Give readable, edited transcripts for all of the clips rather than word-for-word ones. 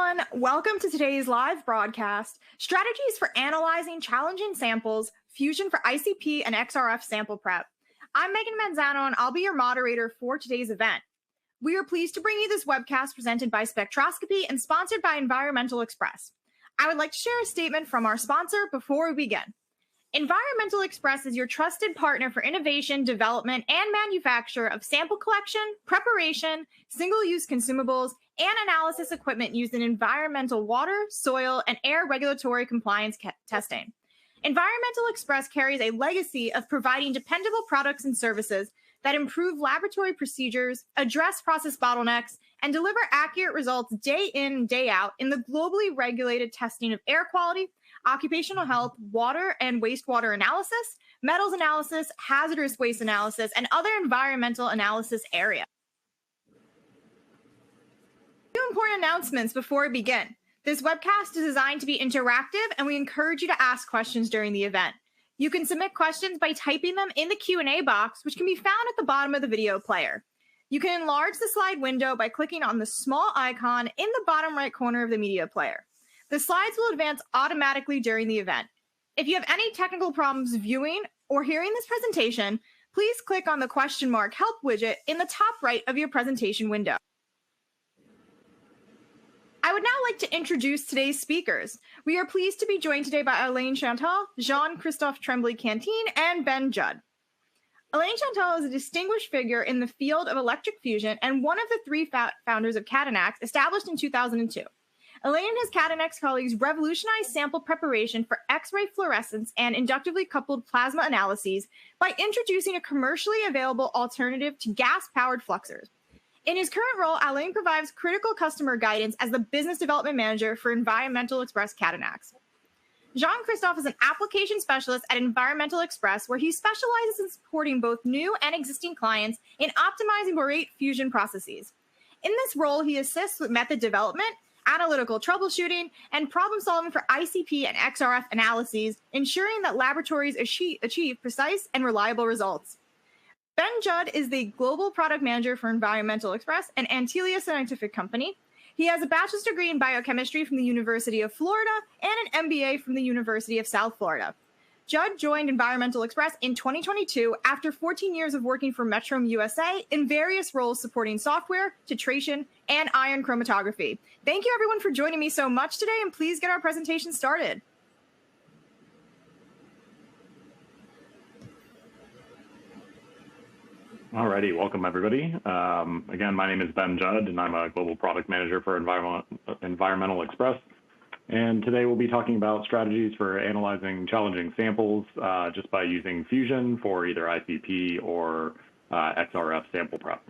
everyone. Welcome to today's live broadcast, Strategies for Analyzing Challenging Samples, Fusion for ICP and XRF Sample Prep. I'm Megan Manzano, and I'll be your moderator for today's event. We are pleased to bring you this webcast presented by Spectroscopy and sponsored by Environmental Express. I would like to share a statement from our sponsor before we begin. Environmental Express is your trusted partner for innovation, development, and manufacture of sample collection, preparation, single-use consumables, and analysis equipment used in environmental water, soil, and air regulatory compliance testing. Environmental Express carries a legacy of providing dependable products and services that improve laboratory procedures, address process bottlenecks, and deliver accurate results day in and day out in the globally regulated testing of air quality, occupational health, water and wastewater analysis, metals analysis, hazardous waste analysis, and other environmental analysis areas. Two important announcements before we begin. This webcast is designed to be interactive, and we encourage you to ask questions during the event. You can submit questions by typing them in the Q&A box, which can be found at the bottom of the video player. You can enlarge the slide window by clicking on the small icon in the bottom right corner of the media player. The slides will advance automatically during the event. If you have any technical problems viewing or hearing this presentation, please click on the question mark help widget in the top right of your presentation window. I would now like to introduce today's speakers. We are pleased to be joined today by Elaine Chantal, Jean-Christophe Tremblay-Cantine, and Ben Judd. Elaine Chantal is a distinguished figure in the field of electric fusion and one of the three founders of Katanax, established in 2002. Elaine and his Katanax colleagues revolutionized sample preparation for X-ray fluorescence and inductively coupled plasma analyses by introducing a commercially available alternative to gas-powered fluxers. In his current role, Alain provides critical customer guidance as the business development manager for Environmental Express Katanax. Jean-Christophe is an application specialist at Environmental Express, where he specializes in supporting both new and existing clients in optimizing borate fusion processes. In this role, he assists with method development, analytical troubleshooting, and problem solving for ICP and XRF analyses, ensuring that laboratories achieve precise and reliable results. Ben Judd is the Global Product Manager for Environmental Express, an Antilia scientific company. He has a bachelor's degree in biochemistry from the University of Florida and an MBA from the University of South Florida. Judd joined Environmental Express in 2022 after 14 years of working for Metrum USA in various roles supporting software, titration, and ion chromatography. Thank you, everyone, for joining me so much today, and please get our presentation started. Alrighty, welcome everybody. Again, my name is Ben Judd, and I'm a Global Product Manager for Environmental Express. And today we'll be talking about strategies for analyzing challenging samples just by using Fusion for either ICP or XRF sample prep.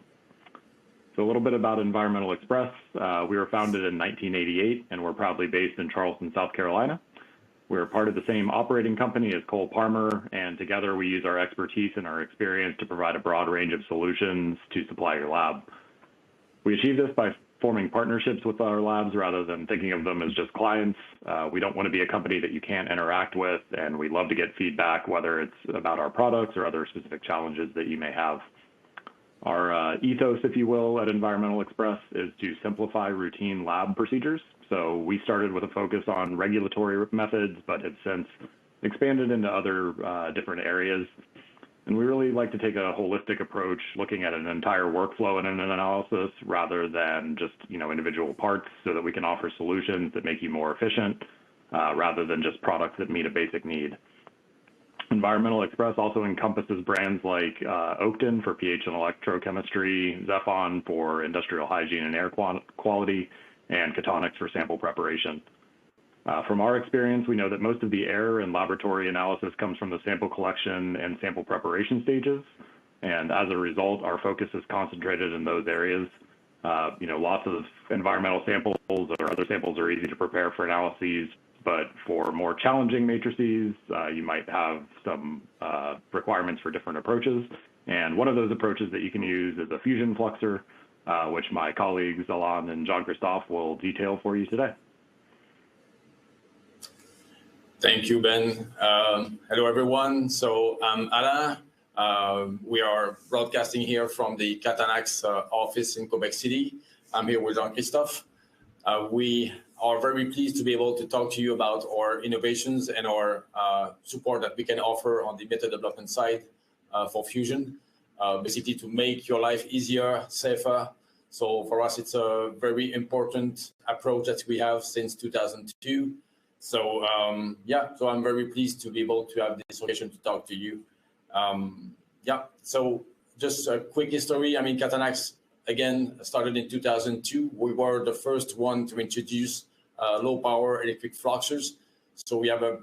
So a little bit about Environmental Express. We were founded in 1988, and we're proudly based in Charleston, South Carolina. We're part of the same operating company as Cole Parmer, and together we use our expertise and our experience to provide a broad range of solutions to supply your lab. We achieve this by forming partnerships with our labs rather than thinking of them as just clients. We don't want to be a company that you can't interact with, and we love to get feedback, whether it's about our products or other specific challenges that you may have. Our ethos, if you will, at Environmental Express is to simplify routine lab procedures. So we started with a focus on regulatory methods, but have since expanded into other different areas. And we really like to take a holistic approach, looking at an entire workflow and an analysis rather than just individual parts, so that we can offer solutions that make you more efficient rather than just products that meet a basic need. Environmental Express also encompasses brands like Oakton for pH and electrochemistry, Zephon for industrial hygiene and air quality, and Katanax for sample preparation. From our experience, we know that most of the air and laboratory analysis comes from the sample collection and sample preparation stages. And as a result, our focus is concentrated in those areas. Lots of environmental samples or other samples are easy to prepare for analyses, but for more challenging matrices, you might have some requirements for different approaches. And one of those approaches that you can use is a fusion fluxer, which my colleagues Alain and Jean-Christophe will detail for you today. Thank you, Ben. Hello, everyone. So I'm Alain. We are broadcasting here from the Katanax office in Quebec City. I'm here with Jean-Christophe. We are very pleased to be able to talk to you about our innovations and our support that we can offer on the method development side for fusion, basically to make your life easier, safer. So for us, it's a very important approach that we have since 2002. So so I'm very pleased to be able to have this occasion to talk to you. So just a quick history. I mean, Katanax, again, started in 2002. We were the first one to introduce low power electric fluxers. So we have a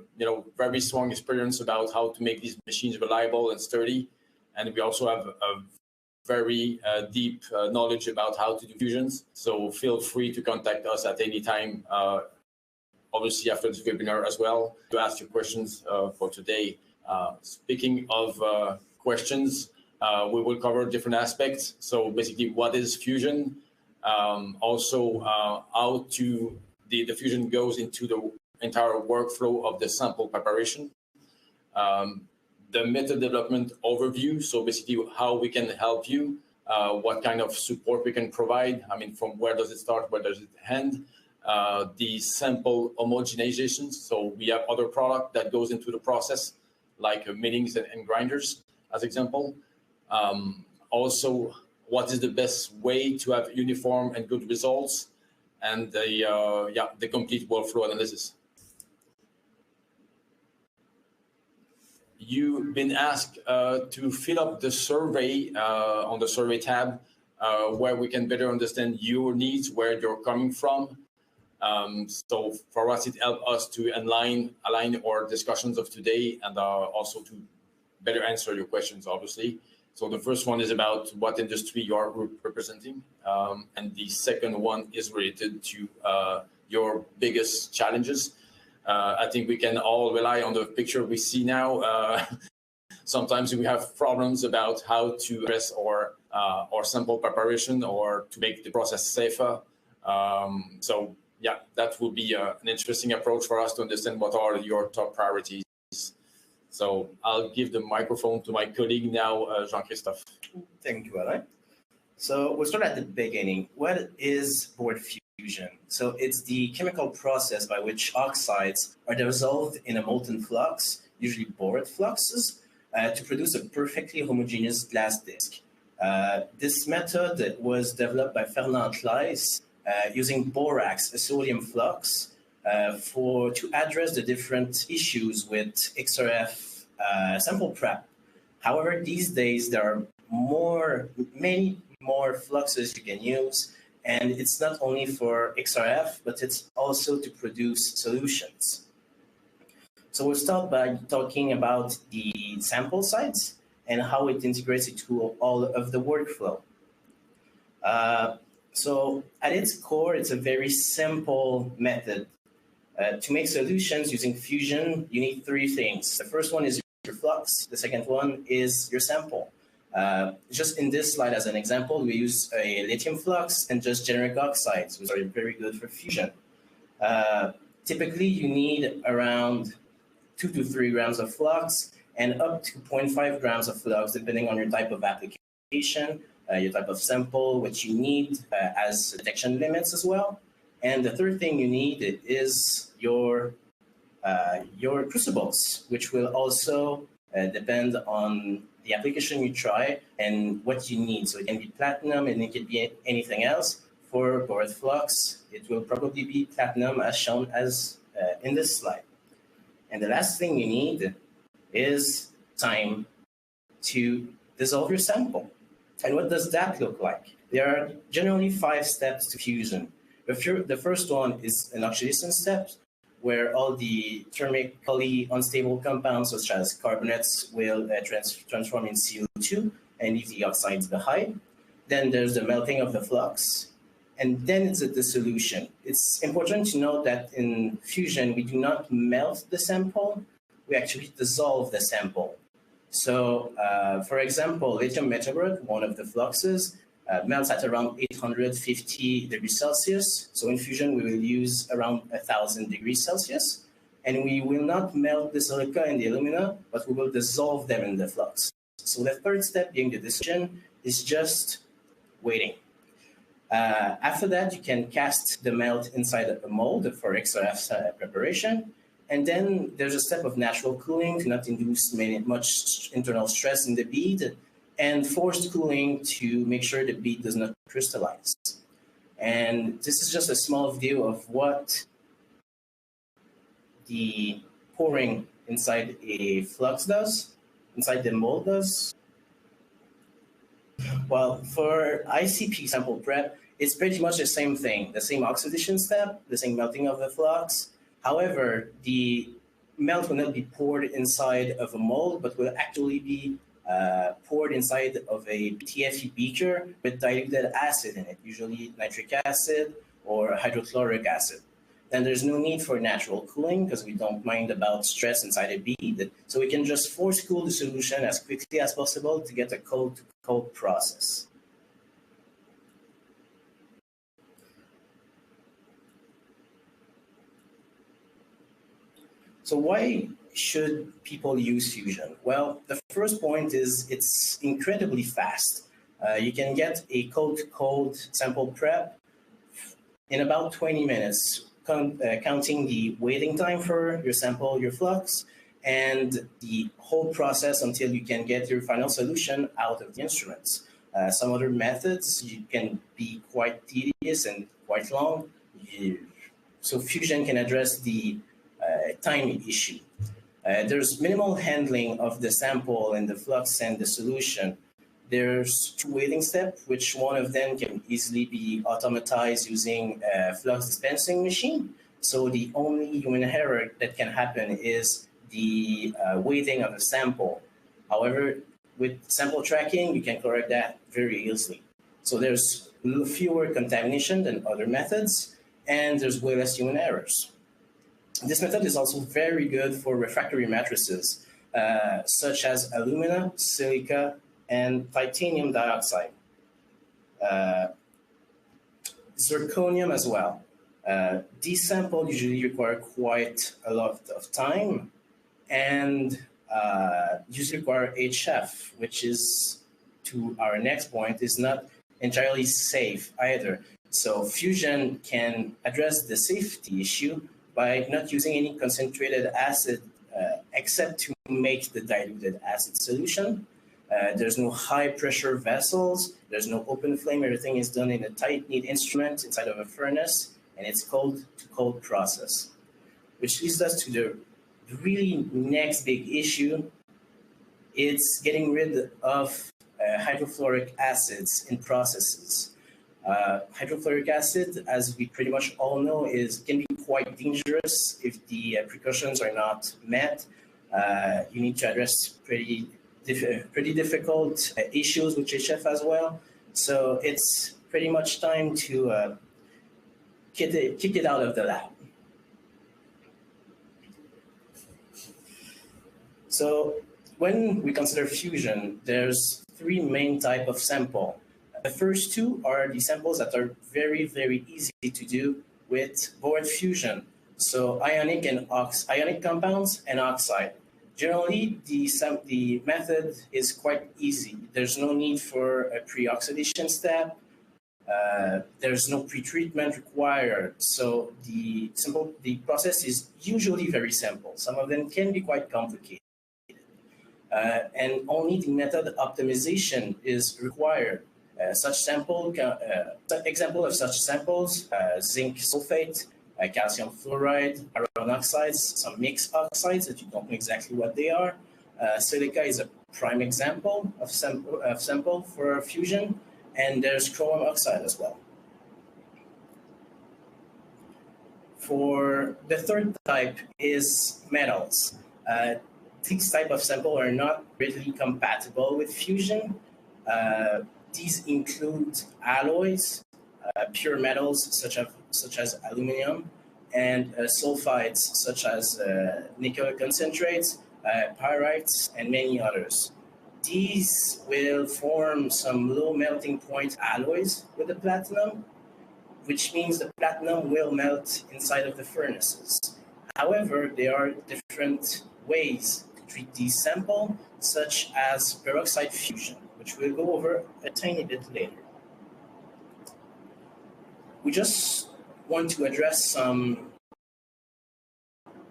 very strong experience about how to make these machines reliable and sturdy. And we also have a very deep knowledge about how to do fusions. So feel free to contact us at any time, obviously after this webinar as well, to ask your questions for today. Speaking of questions, we will cover different aspects. So basically, what is fusion? Also, how the fusion goes into the entire workflow of the sample preparation. The method development overview. So basically, how we can help you, what kind of support we can provide. I mean, from where does it start, where does it end? The sample homogenization. So we have other product that goes into the process, like millings and grinders, as example. Also, what is the best way to have uniform and good results, and the complete workflow analysis. You've been asked to fill up the survey on the survey tab, where we can better understand your needs, where you're coming from. So for us, it helps us to align our discussions of today, and also to better answer your questions, obviously. So the first one is about what industry you are representing, and the second one is related to your biggest challenges. I think we can all rely on the picture we see now. Sometimes we have problems about how to address our sample preparation or to make the process safer. So yeah, that will be an interesting approach for us to understand what are your top priorities. So I'll give the microphone to my colleague now, Jean-Christophe. Thank you, Alain. So we'll start at the beginning. What is board fusion? So it's the chemical process by which oxides are dissolved in a molten flux, usually board fluxes, to produce a perfectly homogeneous glass disc. This method was developed by Fernand Claes using borax, a sodium flux, to address the different issues with XRF sample prep. However, these days there are many more fluxes you can use, and it's not only for XRF, but it's also to produce solutions. So we'll start by talking about the sample sites and how it integrates into all of the workflow. So at its core, it's a very simple method. To make solutions using fusion, you need three things. The first one is your flux. The second one is your sample. Just in this slide as an example, we use a lithium flux and just generic oxides, which are very good for fusion. Typically, you need around 2 to 3 grams of flux and up to 0.5 grams of flux, depending on your type of application, your type of sample, what you need as detection limits as well. And the third thing you need is your crucibles, which will also depend on the application you try and what you need. So it can be platinum and it can be anything else. For board flux, it will probably be platinum as shown as in this slide. And the last thing you need is time to dissolve your sample. And what does that look like? There are generally 5 steps to fusion. The first one is an oxidation step, where all the thermically unstable compounds, such as carbonates, will transform in CO2 and leave the oxides behind. Then there's the melting of the flux, and then it's a dissolution. It's important to note that in fusion, we do not melt the sample, we actually dissolve the sample. So, for example, lithium metabride, one of the fluxes, melts at around 850 degrees Celsius. So in fusion, we will use around 1,000 degrees Celsius. And we will not melt the silica and the alumina, but we will dissolve them in the flux. So the third step, being the dissolution, is just waiting. After that, you can cast the melt inside a mold for XRF preparation. And then there's a step of natural cooling to not induce much internal stress in the bead, and forced cooling to make sure the bead does not crystallize. And this is just a small view of what the pouring inside a flux does, inside the mold does. Well, for ICP sample prep, it's pretty much the same thing, the same oxidation step, the same melting of the flux. However, the melt will not be poured inside of a mold, but will actually be poured inside of a TFE beaker with diluted acid in it, usually nitric acid or hydrochloric acid. Then there's no need for natural cooling because we don't mind about stress inside a bead. So we can just force cool the solution as quickly as possible to get a cold process. So why should people use Fusion? Well, the first point is it's incredibly fast. You can get a cold sample prep in about 20 minutes, counting the waiting time for your sample, your flux, and the whole process until you can get your final solution out of the instruments. Some other methods can be quite tedious and quite long. So Fusion can address the time issue. There's minimal handling of the sample and the flux and the solution. There's two waiting steps, which one of them can easily be automatized using a flux dispensing machine. So the only human error that can happen is the weighting of the sample. However, with sample tracking, you can correct that very easily. So there's fewer contamination than other methods, and there's way less human errors. This method is also very good for refractory matrices, such as alumina, silica, and titanium dioxide. Zirconium as well. These samples usually require quite a lot of time and usually require HF, which is, to our next point, is not entirely safe either. So Fusion can address the safety issue by not using any concentrated acid except to make the diluted acid solution. There's no high pressure vessels, there's no open flame, everything is done in a tight knit instrument inside of a furnace, and it's cold to cold process. Which leads us to the really next big issue. It's getting rid of hydrofluoric acids in processes. Hydrofluoric acid, as we pretty much all know, can be quite dangerous if the precautions are not met. You need to address pretty difficult issues with HF as well. So it's pretty much time to kick it out of the lab. So when we consider fusion, there's three main types of sample. The first two are the samples that are very, very easy to do with board fusion. So ionic compounds and oxide. Generally, the method is quite easy. There's no need for a pre-oxidation step. There's no pre-treatment required. So the process is usually very simple. Some of them can be quite complicated. And only the method optimization is required. Example of such samples, zinc sulfate, calcium fluoride, iron oxides, some mixed oxides that you don't know exactly what they are. Silica is a prime example of sample for fusion, and there's chromium oxide as well. For the third type is metals. These type of sample are not really compatible with fusion. These include alloys, pure metals such as aluminum, and sulfides such as nickel concentrates, pyrites, and many others. These will form some low melting point alloys with the platinum, which means the platinum will melt inside of the furnaces. However, there are different ways to treat these samples, such as peroxide fusion, which we'll go over a tiny bit later. We just want to address some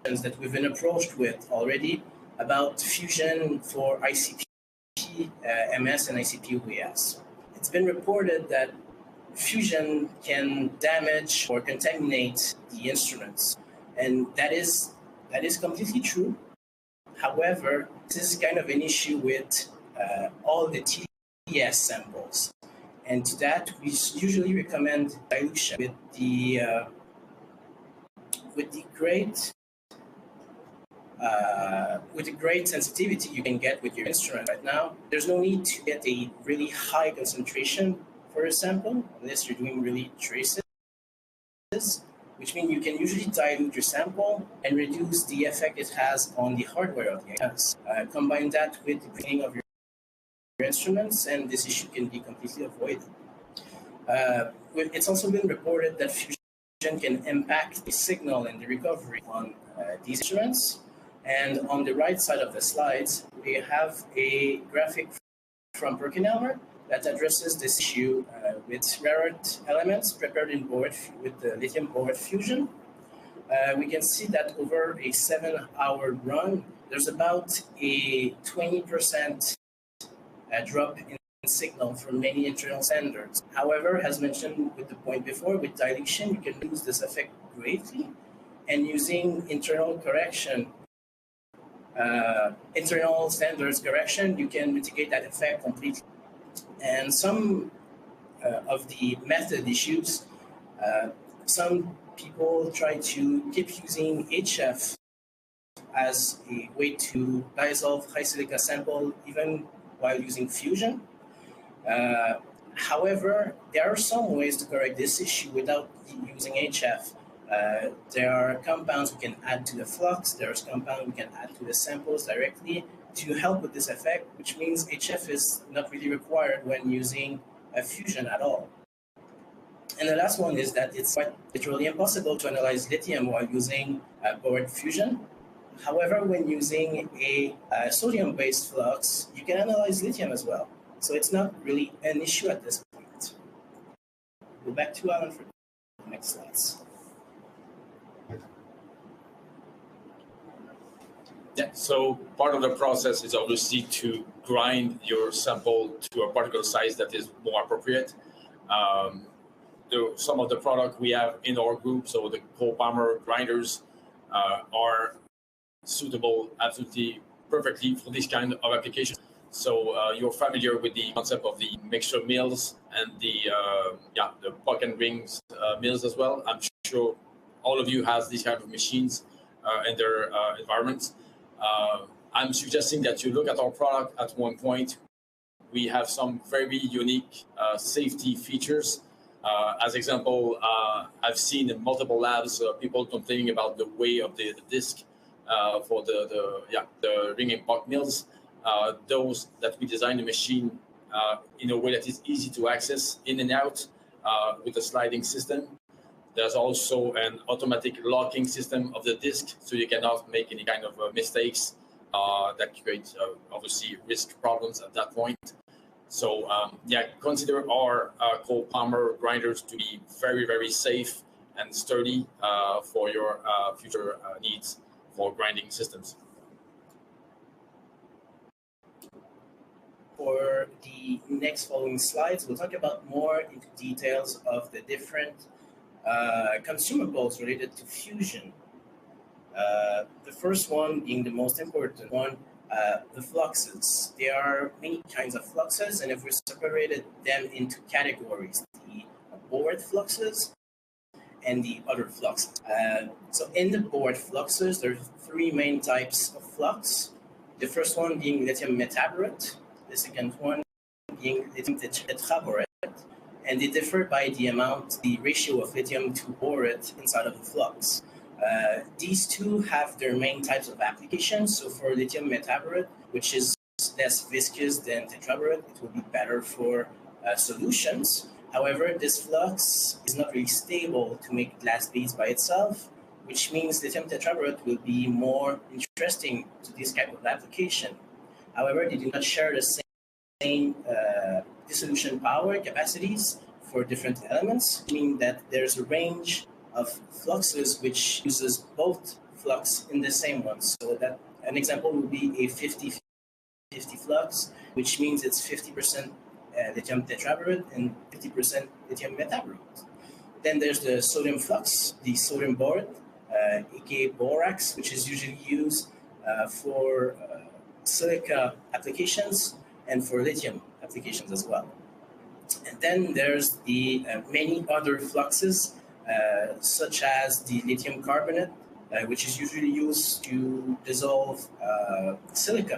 that we've been approached with already about fusion for ICP, MS, and ICP OAS. It's been reported that fusion can damage or contaminate the instruments, and that is completely true. However, this is kind of an issue with all the TDS samples, and to that we usually recommend dilution with the great sensitivity you can get with your instrument right now. There's no need to get a really high concentration for a sample unless you're doing really traces, which means you can usually dilute your sample and reduce the effect it has on the hardware of the AS. Combine that with the cleaning of your instruments, and this issue can be completely avoided. It's also been reported that fusion can impact the signal and the recovery on these instruments. And on the right side of the slides, we have a graphic from PerkinElmer that addresses this issue with rare earth elements prepared in board with the lithium board fusion. We can see that over a 7-hour run, there's about a 20% drop in signal for many internal standards. However, as mentioned with the point before, with dilution, you can lose this effect greatly, and using internal standards correction, you can mitigate that effect completely. And some of the method issues, some people try to keep using HF as a way to dissolve high silica sample even while using fusion. However, there are some ways to correct this issue without using HF. There are compounds we can add to the flux. There's compounds we can add to the samples directly to help with this effect, which means HF is not really required when using a fusion at all. And the last one is that it's quite literally impossible to analyze lithium while using board fusion. However, when using a sodium-based flux, you can analyze lithium as well. So it's not really an issue at this point. Go back to Alan for the next slides. Yeah, so part of the process is obviously to grind your sample to a particle size that is more appropriate. Some of the product we have in our group, so the Cole-Palmer grinders, are suitable absolutely perfectly for this kind of application. So you're familiar with the concept of the mixture mills and the puck and rings mills as well. I'm sure all of you has these kind of machines in their environments. I'm suggesting that you look at our product at one point. We have some very unique safety features. As example, I've seen in multiple labs people complaining about the weight of the disc for the ring and puck mills. Those that we designed the machine in a way that is easy to access in and out with a sliding system. There's also an automatic locking system of the disc, so you cannot make any kind of mistakes that create obviously risk problems at that point. So consider our Cole-Palmer grinders to be very, very safe and sturdy for your future needs for grinding systems. For the next following slides, we'll talk about more into details of the different consumables related to fusion. The first one being the most important one, the fluxes. There are many kinds of fluxes, and if we separated them into categories, the board fluxes and the other fluxes. So in the board fluxes, there are 3 main types of flux. The first one being lithium metaborate, the second one being lithium tetraborate, and they differ by the ratio of lithium to borate inside of the flux. These two have their main types of applications. So for lithium metaborate, which is less viscous than tetraborate, it will be better for solutions. However, this flux is not really stable to make glass beads by itself, which means lithium tetraborate will be more interesting to this type of application. However, they do not share the same dissolution power capacities for different elements, meaning that there's a range of fluxes which uses both flux in the same one. So that an example would be a 50-50 flux, which means it's 50% lithium tetraborate and 50% lithium metaborate. Then there's the sodium flux, the sodium borate, aka borax, which is usually used for silica applications and for lithium applications as well. And then there's the many other fluxes, such as the lithium carbonate, which is usually used to dissolve silica,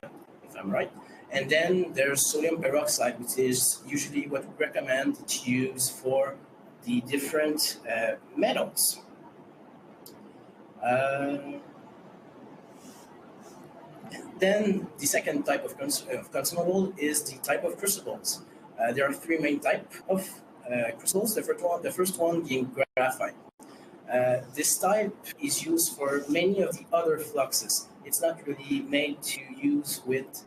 if I'm right. And then there's sodium peroxide, which is usually what we recommend to use for the different metals. Then the second type of consumable is the type of crucibles. There are three main types of crucibles. The first one being graphite. This type is used for many of the other fluxes. It's not really made to use with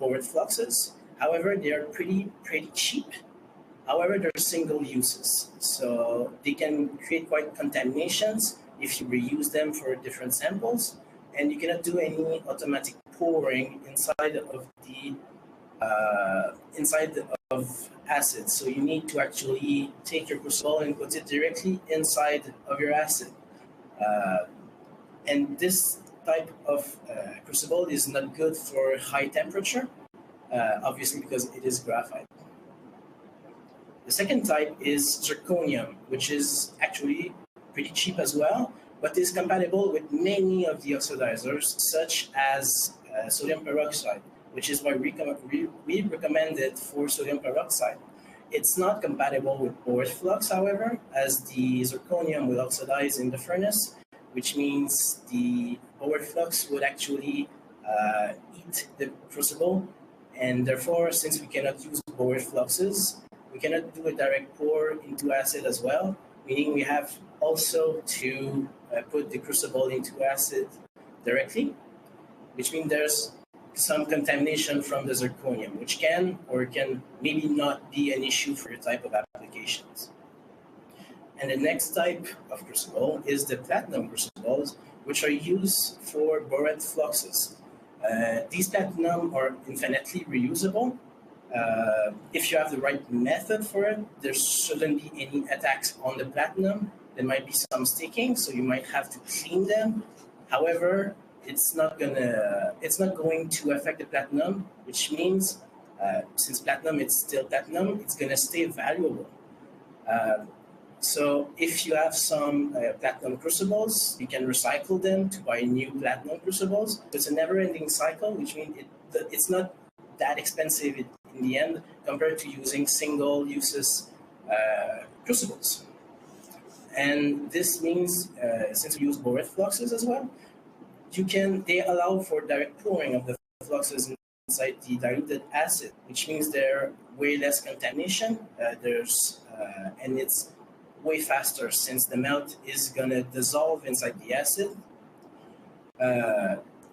borate fluxes. However, they are pretty cheap. However, they're single uses, so they can create quite contaminations if you reuse them for different samples, and you cannot do any automatic pouring inside of acid. So you need to actually take your crucible and put it directly inside of your acid. And this type of crucible is not good for high temperature, obviously because it is graphite. The second type is zirconium, which is actually pretty cheap as well, but is compatible with many of the oxidizers, such as sodium peroxide, which is why we recommend it for sodium peroxide. It's not compatible with borate flux, however, as the zirconium will oxidize in the furnace, which means the borate flux would actually eat the crucible, and therefore, since we cannot use borate fluxes, we cannot do a direct pour into acid as well, meaning we have also to put the crucible into acid directly, which means there's some contamination from the zirconium, which can or can maybe not be an issue for your type of applications. And the next type of crucible is the platinum crucibles, which are used for borate fluxes. These platinum are infinitely reusable. If you have the right method for it, there shouldn't be any attacks on the platinum. There might be some sticking, so you might have to clean them. However, it's not going to affect the platinum, which means since platinum is still platinum, it's going to stay valuable. So if you have some platinum crucibles, you can recycle them to buy new platinum crucibles. It's a never-ending cycle, which means it's not that expensive in the end compared to using single uses crucibles. And this means, since we use borate fluxes as well, they allow for direct pouring of the fluxes inside the diluted acid, which means there way less contamination. And it's way faster since the melt is gonna dissolve inside the acid.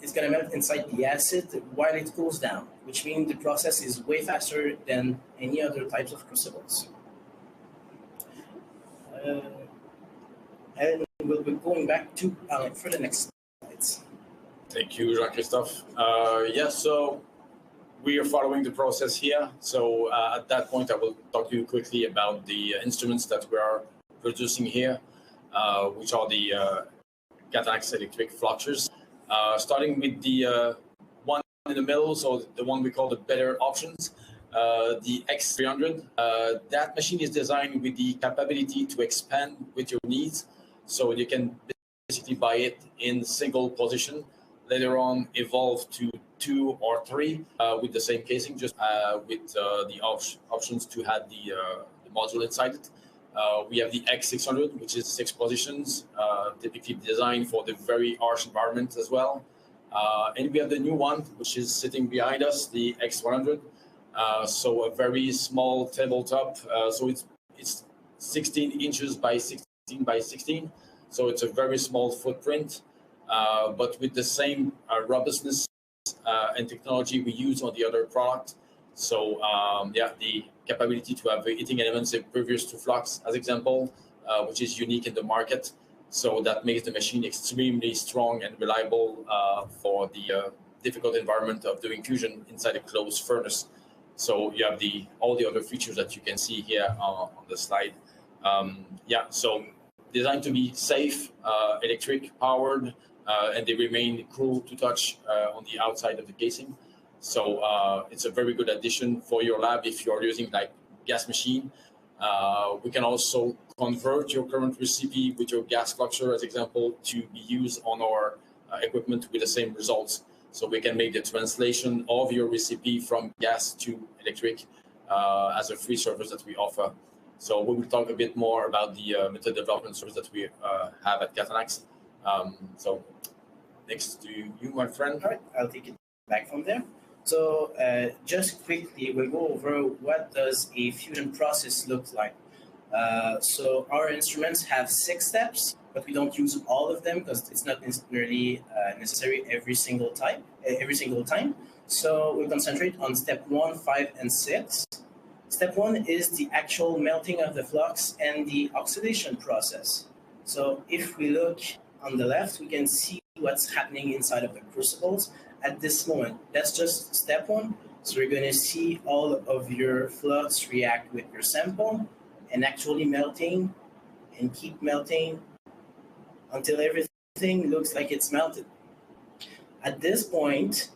It's gonna melt inside the acid while it cools down, which means the process is way faster than any other types of crucibles. And we'll be going back to Alan for the next slides. Thank you, Jean-Christophe. So we are following the process here. So at that point, I will talk to you quickly about the instruments that we are producing here, which are the Katanax electric fluxers. Starting with the one in the middle, so the one we call the better options, the X300. That machine is designed with the capability to expand with your needs, so you can basically buy it in single position. Later on, evolve to 2 or 3 with the same casing, just with the options to add the module inside it. We have the X600, which is 6 positions, typically designed for the very harsh environment as well. And we have the new one, which is sitting behind us, the X100. So a very small tabletop. So it's 16 inches by 16 by 16. So it's a very small footprint, but with the same robustness and technology we use on the other product. So the capability to have heating elements previous to flux, as example, which is unique in the market. So that makes the machine extremely strong and reliable for the difficult environment of doing fusion inside a closed furnace. So you have all the other features that you can see here on the slide. So designed to be safe, electric powered, and they remain cool to touch on the outside of the casing. So it's a very good addition for your lab if you're using like gas machine. We can also convert your current recipe with your gas fluxer, as example, to be used on our equipment with the same results. So we can make the translation of your recipe from gas to electric as a free service that we offer. So we will talk a bit more about the method development service that we have at Katanax. So next to you, my friend. All right, I'll take it back from there. So just quickly, we'll go over what does a fusion process look like. So our instruments have 6 steps, but we don't use all of them because it's not necessarily necessary every single time. So we'll concentrate on step 1, 5, and 6. Step 1 is the actual melting of the flux and the oxidation process. So if we look on the left, we can see what's happening inside of the crucibles at this moment. That's just step 1. So we're going to see all of your flux react with your sample and actually melting and keep melting until everything looks like it's melted. At this point,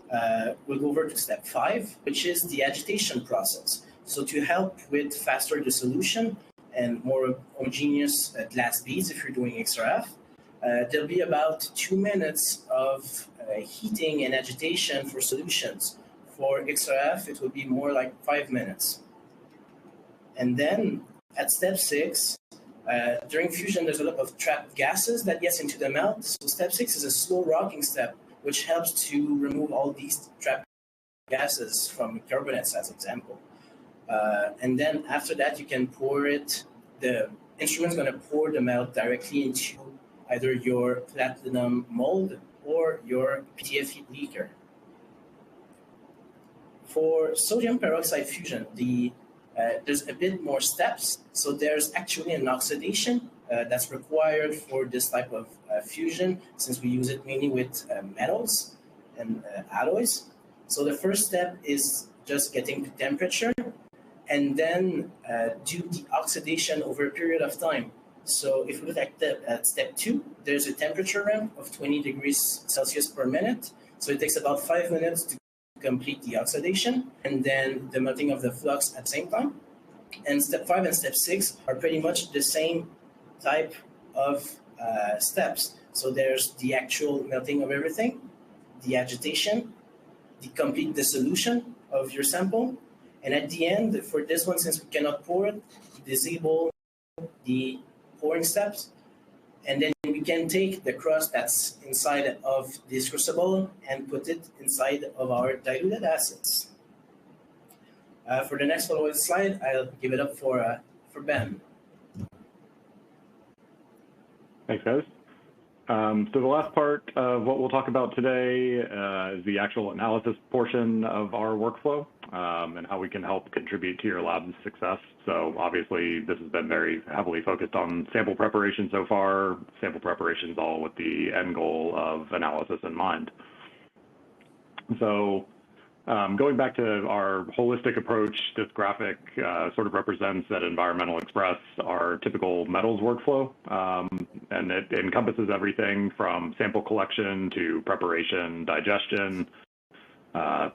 we'll go over to step 5, which is the agitation process. So to help with faster dissolution and more homogeneous glass beads, if you're doing XRF, there'll be about 2 minutes of heating and agitation for solutions. For XRF, it will be more like 5 minutes. And then at step 6, during fusion, there's a lot of trapped gases that gets into the melt. So step 6 is a slow rocking step, which helps to remove all these trapped gases from carbonates, as example. And then after that, you can pour it. The instrument's going to pour the melt directly into either your platinum mold or your PTF heat leaker. For sodium peroxide fusion, there's a bit more steps. So there's actually an oxidation that's required for this type of fusion, since we use it mainly with metals and alloys. So the first step is just getting to temperature and then do the oxidation over a period of time. So if we look at step 2, there's a temperature ramp of 20 degrees Celsius per minute. So it takes about 5 minutes to complete the oxidation and then the melting of the flux at the same time. And step 5 and step 6 are pretty much the same type of steps. So there's the actual melting of everything, the agitation, the complete dissolution of your sample. And at the end, for this one, since we cannot pour it, we disable the pouring steps. And then we can take the crust that's inside of this crucible and put it inside of our diluted acids. For the next following slide, I'll give it up for Ben. Thanks, guys. So the last part of what we'll talk about today is the actual analysis portion of our workflow and how we can help contribute to your lab's success. So obviously this has been very heavily focused on sample preparation so far, sample preparations all with the end goal of analysis in mind. So going back to our holistic approach, this graphic sort of represents at Environmental Express our typical metals workflow, and it encompasses everything from sample collection to preparation, digestion,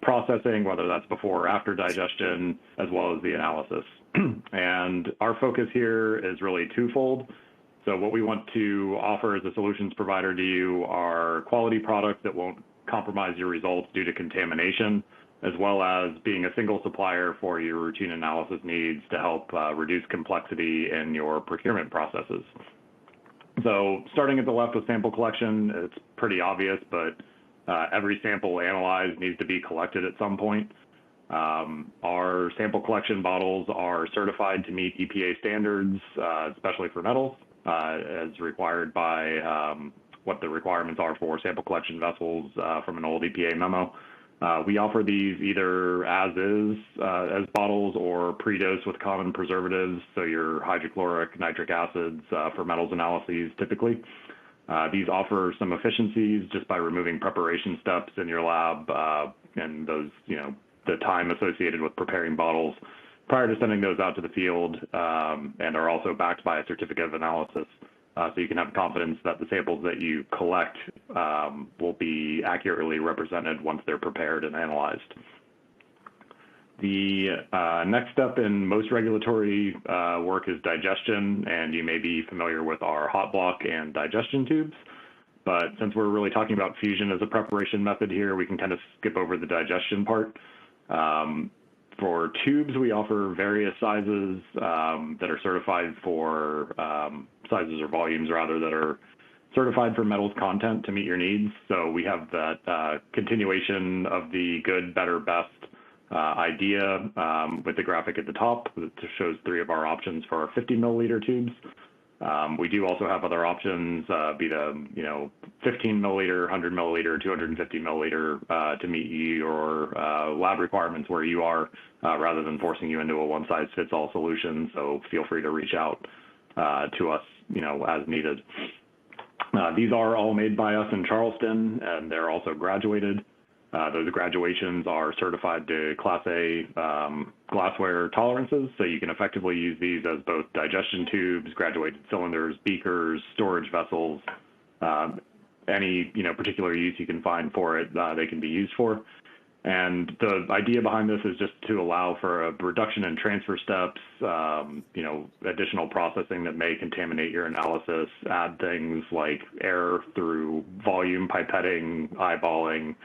processing, whether that's before or after digestion, as well as the analysis. And our focus here is really twofold. So what we want to offer as a solutions provider to you are quality products that won't compromise your results due to contamination, as well as being a single supplier for your routine analysis needs to help reduce complexity in your procurement processes. So starting at the left with sample collection, it's pretty obvious, but every sample analyzed needs to be collected at some point. Our sample collection bottles are certified to meet EPA standards, especially for metals, as required by what the requirements are for sample collection vessels from an old EPA memo. We offer these either as is, as bottles, or pre-dosed with common preservatives, so your hydrochloric, nitric acids for metals analyses typically. These offer some efficiencies just by removing preparation steps in your lab and those, the time associated with preparing bottles prior to sending those out to the field, and are also backed by a certificate of analysis. So you can have confidence that the samples that you collect will be accurately represented once they're prepared and analyzed. The next step in most regulatory work is digestion, and you may be familiar with our hot block and digestion tubes. But since we're really talking about fusion as a preparation method here, we can kind of skip over the digestion part. For tubes, we offer various sizes that are certified for sizes or volumes rather that are certified for metals content to meet your needs. So we have that continuation of the good, better, best idea with the graphic at the top that shows 3 of our options for our 50 milliliter tubes. We do also have other options, be the 15 milliliter, 100 milliliter, 250 milliliter to meet your lab requirements where you are, rather than forcing you into a one-size-fits-all solution. So feel free to reach out to us, as needed. These are all made by us in Charleston, and they're also graduated. Those graduations are certified to Class A glassware tolerances, so you can effectively use these as both digestion tubes, graduated cylinders, beakers, storage vessels, any particular use you can find for it, they can be used for. And the idea behind this is just to allow for a reduction in transfer steps, additional processing that may contaminate your analysis, add things like air through volume pipetting, eyeballing,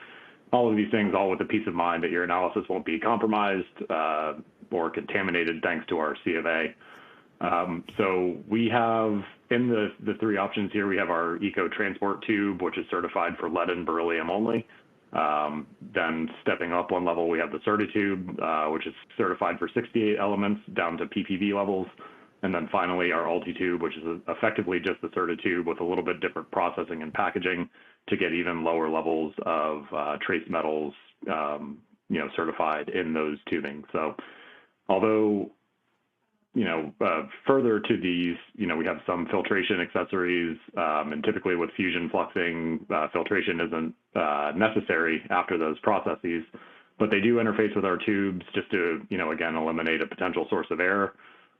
all of these things, all with the peace of mind that your analysis won't be compromised or contaminated thanks to our C of A. So we have, in the 3 options here, we have our Eco Transport Tube, which is certified for lead and beryllium only. Then stepping up one level, we have the Certitube, which is certified for 68 elements down to ppb levels. And then finally, our Altitube, which is effectively just the Certitube with a little bit different processing and packaging to get even lower levels of trace metals, certified in those tubing. So although, further to these, we have some filtration accessories, and typically with fusion fluxing, filtration isn't necessary after those processes, but they do interface with our tubes just to, again, eliminate a potential source of error.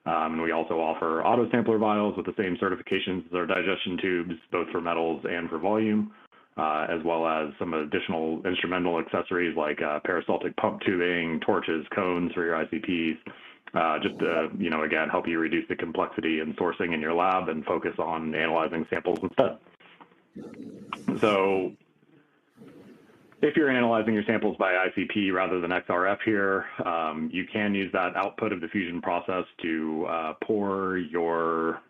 And we also offer auto sampler vials with the same certifications as our digestion tubes, both for metals and for volume, as well as some additional instrumental accessories like peristaltic pump tubing, torches, cones for your ICPs, just to, again, help you reduce the complexity in sourcing in your lab and focus on analyzing samples instead. So if you're analyzing your samples by ICP rather than XRF here, you can use that output of the fusion process to pour your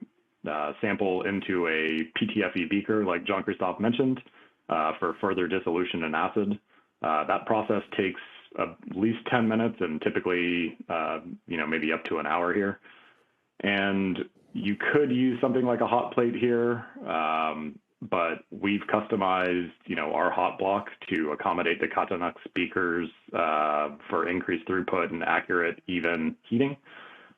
sample into a PTFE beaker, like Jean-Christophe mentioned, for further dissolution in acid. That process takes at least 10 minutes and typically, maybe up to an hour here. And you could use something like a hot plate here, but we've customized, our hot block to accommodate the Katanax beakers for increased throughput and accurate, even heating.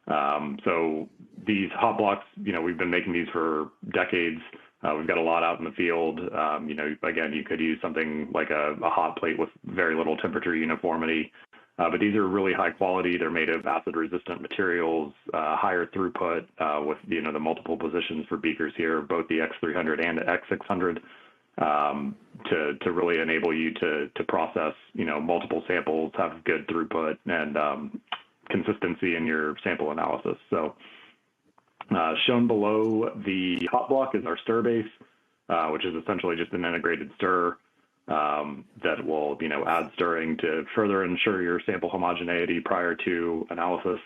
So these hot blocks, we've been making these for decades. We've got a lot out in the field. Again, you could use something like a hot plate with very little temperature uniformity. But these are really high quality. They're made of acid-resistant materials, higher throughput with the multiple positions for beakers here, both the X300 and the X600, to really enable you to process multiple samples, have good throughput and consistency in your sample analysis. So shown below the hot block is our stir base, which is essentially just an integrated stir. That will, add stirring to further ensure your sample homogeneity prior to analysis.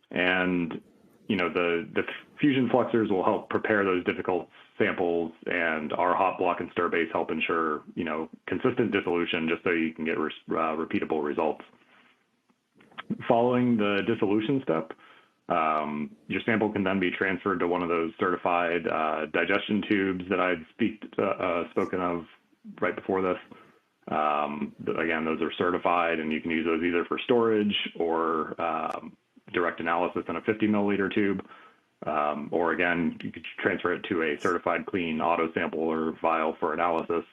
And, the fusion fluxers will help prepare those difficult samples, and our hot block and stir base help ensure, consistent dissolution just so you can get repeatable results. Following the dissolution step, your sample can then be transferred to one of those certified digestion tubes that I'd spoken of right before this. Again, those are certified, and you can use those either for storage or direct analysis in a 50 milliliter tube. Or again, you could transfer it to a certified clean auto sample or vial for analysis,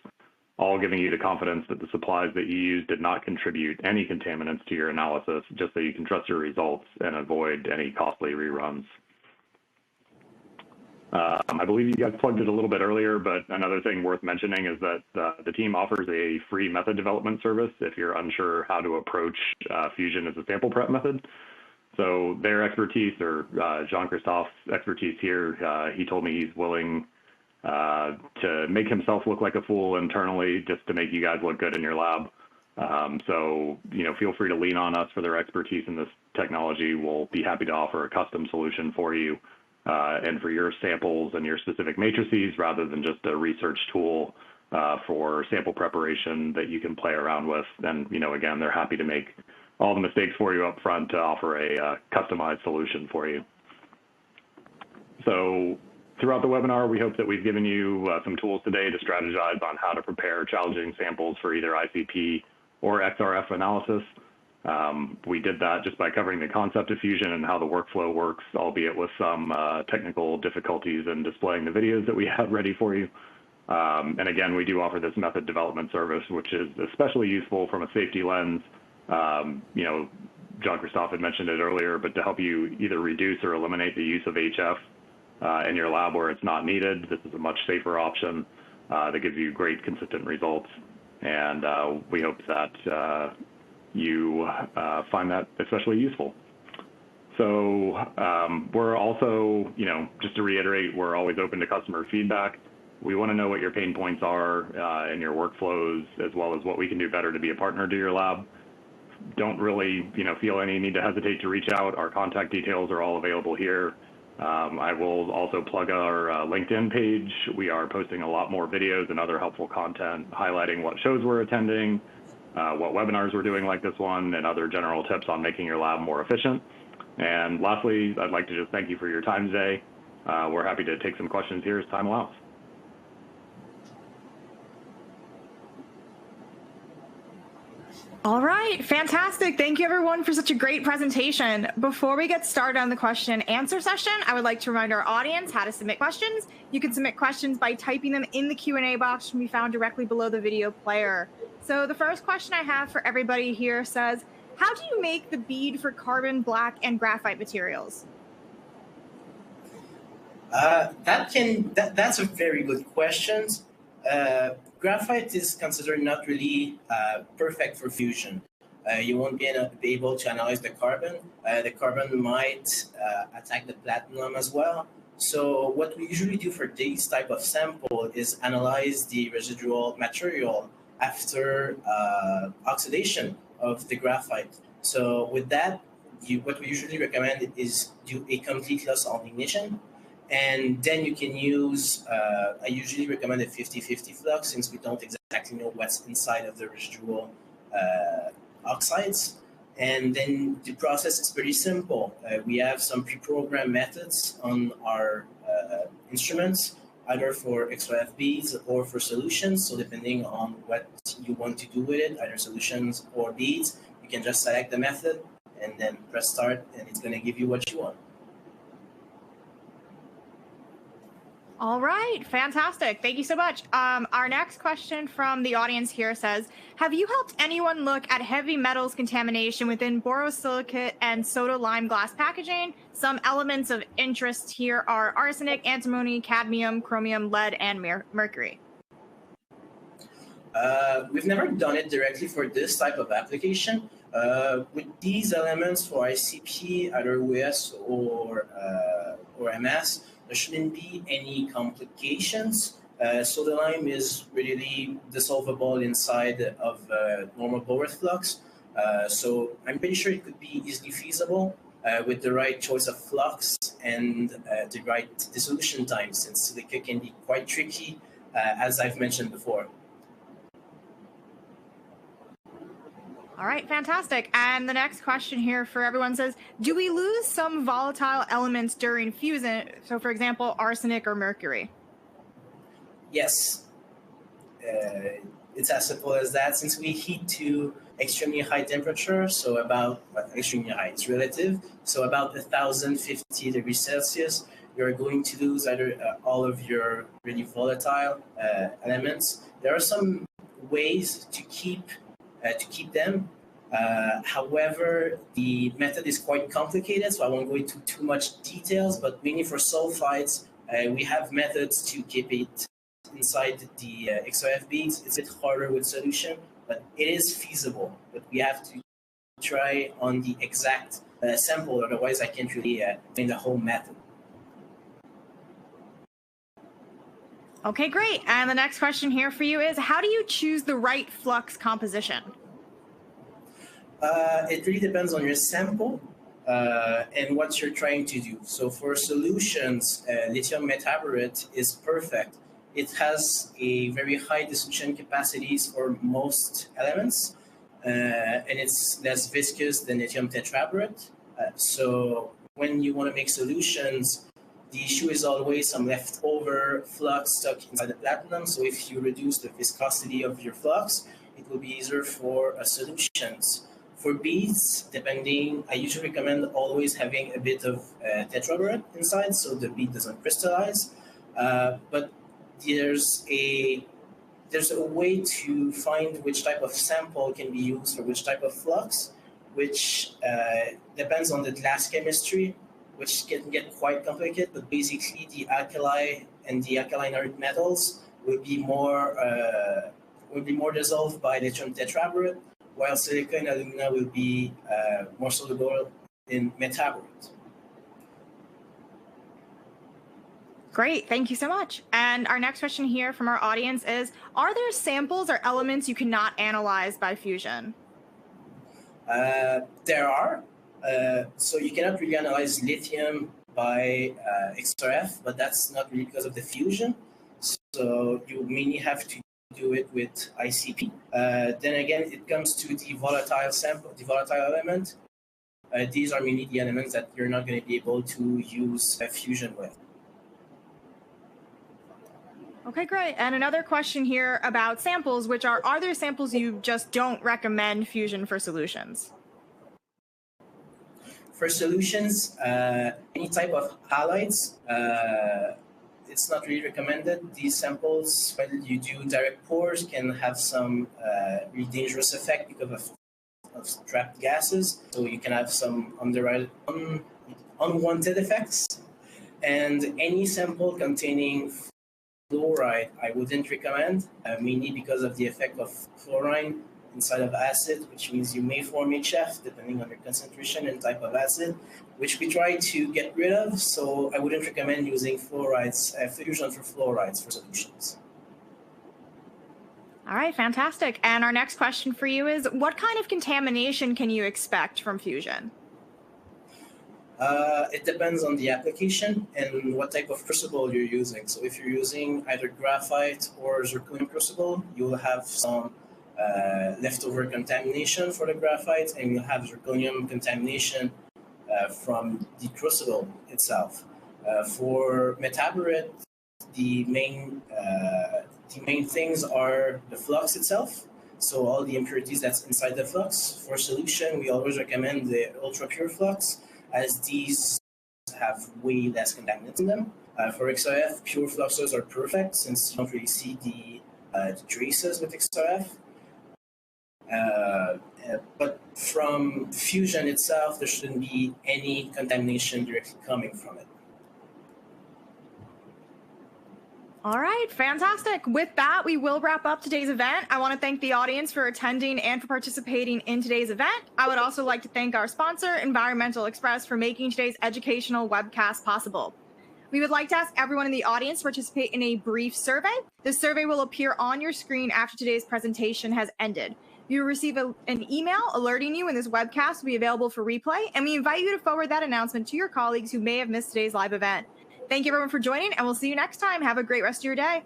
all giving you the confidence that the supplies that you use did not contribute any contaminants to your analysis, just so you can trust your results and avoid any costly reruns. I believe you guys plugged it a little bit earlier, but another thing worth mentioning is that the team offers a free method development service if you're unsure how to approach Fusion as a sample prep method. So their expertise, or Jean-Christophe's expertise here, he told me he's willing to make himself look like a fool internally just to make you guys look good in your lab. So, feel free to lean on us for their expertise in this technology. We'll be happy to offer a custom solution for you and for your samples and your specific matrices, rather than just a research tool for sample preparation that you can play around with. And, again, they're happy to make all the mistakes for you up front to offer a customized solution for you. So throughout the webinar, we hope that we've given you some tools today to strategize on how to prepare challenging samples for either ICP or XRF analysis. We did that just by covering the concept of Fusion and how the workflow works, albeit with some technical difficulties in displaying the videos that we have ready for you. And again, we do offer this method development service, which is especially useful from a safety lens. Jean-Christophe had mentioned it earlier, but to help you either reduce or eliminate the use of HF in your lab where it's not needed. This is a much safer option that gives you great consistent results. And we hope that you find that especially useful. So we're also, just to reiterate, we're always open to customer feedback. We want to know what your pain points are in your workflows, as well as what we can do better to be a partner to your lab. Don't really, feel any need to hesitate to reach out. Our contact details are all available here. I will also plug our LinkedIn page. We are posting a lot more videos and other helpful content highlighting what shows we're attending, what webinars we're doing like this one, and other general tips on making your lab more efficient. And lastly, I'd like to just thank you for your time today. We're happy to take some questions here as time allows. All right, fantastic. Thank you everyone for such a great presentation. Before we get started on the question and answer session, I would like to remind our audience how to submit questions. You can submit questions by typing them in the Q&A box, which can be found directly below the video player. So the first question I have for everybody here says, how do you make the bead for carbon black and graphite materials? That's a very good question. Graphite is considered not really perfect for fusion. You won't be able to analyze the carbon. The carbon might attack the platinum as well. So what we usually do for this type of sample is analyze the residual material after oxidation of the graphite. So with that, what we usually recommend is do a complete loss on ignition. And then you can use, I usually recommend a 50-50 flux, since we don't exactly know what's inside of the residual oxides. And then the process is pretty simple. We have some pre-programmed methods on our instruments, either for XRF beads or for solutions. So depending on what you want to do with it, either solutions or beads, you can just select the method and then press start, and it's going to give you what you want. All right, fantastic. Thank you so much. Our next question from the audience here says, have you helped anyone look at heavy metals contamination within borosilicate and soda lime glass packaging? Some elements of interest here are arsenic, antimony, cadmium, chromium, lead, and mercury. We've never done it directly for this type of application. With these elements for ICP, either OS or MS, there shouldn't be any complications. Soda lime is really dissolvable inside of normal Bower flux. So I'm pretty sure it could be easily feasible with the right choice of flux and the right dissolution time, since silica can be quite tricky, as I've mentioned before. All right, fantastic. And the next question here for everyone says, do we lose some volatile elements during fusion? So for example, arsenic or mercury? Yes. It's as simple as that. Since we heat to extremely high temperature, so about extremely high, it's relative, so about 1050 degrees Celsius, you're going to lose either all of your really volatile elements. There are some ways to keep them. However, the method is quite complicated, so I won't go into too much details. But mainly for sulfides, we have methods to keep it inside the XRF beads. It's a bit harder with solution, but it is feasible. But we have to try on the exact sample, otherwise I can't really explain the whole method. Okay, great. And the next question here for you is, how do you choose the right flux composition? It really depends on your sample and what you're trying to do. So for solutions, lithium metaborate is perfect. It has a very high dissolution capacities for most elements, and it's less viscous than lithium tetraborate. So when you want to make solutions, the issue is always some leftover flux stuck inside the platinum. So if you reduce the viscosity of your flux, it will be easier for solutions. For beads, I usually recommend always having a bit of tetraborate inside so the bead doesn't crystallize. But there's a way to find which type of sample can be used for which type of flux, which depends on the glass chemistry, which can get quite complicated. But basically, the alkali and the alkaline earth metals will be more dissolved by lithium tetraborate, while silica and alumina will be more soluble in metaborate. Great, thank you so much. And our next question here from our audience is, are there samples or elements you cannot analyze by fusion? There are. So you cannot really analyze lithium by XRF, but that's not really because of the fusion. So you mainly have to do it with ICP. Then again, it comes to the volatile sample, the volatile element. These are mainly the elements that you're not going to be able to use fusion with. Okay, great. And another question here about samples, which are there samples you just don't recommend fusion for solutions? For solutions, any type of halides, it's not really recommended. These samples, when you do direct pours, can have some really dangerous effect because of trapped gases. So you can have some unwanted effects. And any sample containing fluoride, I wouldn't recommend, mainly because of the effect of fluorine inside of acid, which means you may form HF depending on your concentration and type of acid, which we try to get rid of. So I wouldn't recommend using fluorides, fusion for fluorides for solutions. All right, fantastic. And our next question for you is, what kind of contamination can you expect from fusion? It depends on the application and what type of crucible you're using. So if you're using either graphite or zirconium crucible, you'll have some leftover contamination for the graphite, and you'll have zirconium contamination from the crucible itself. For metaborate, the main things are the flux itself. So all the impurities that's inside the flux. For solution, we always recommend the ultra pure flux, as these have way less contaminants in them. For XRF, pure fluxes are perfect since you don't really see the traces with XRF. But from fusion itself, there shouldn't be any contamination directly coming from it. All right, fantastic. With that, we will wrap up today's event. I want to thank the audience for attending and for participating in today's event. I would also like to thank our sponsor, Environmental Express, for making today's educational webcast possible. We would like to ask everyone in the audience to participate in a brief survey. The survey will appear on your screen after today's presentation has ended. You will receive an email alerting you when this webcast will be available for replay, and we invite you to forward that announcement to your colleagues who may have missed today's live event. Thank you everyone for joining, and we'll see you next time. Have a great rest of your day.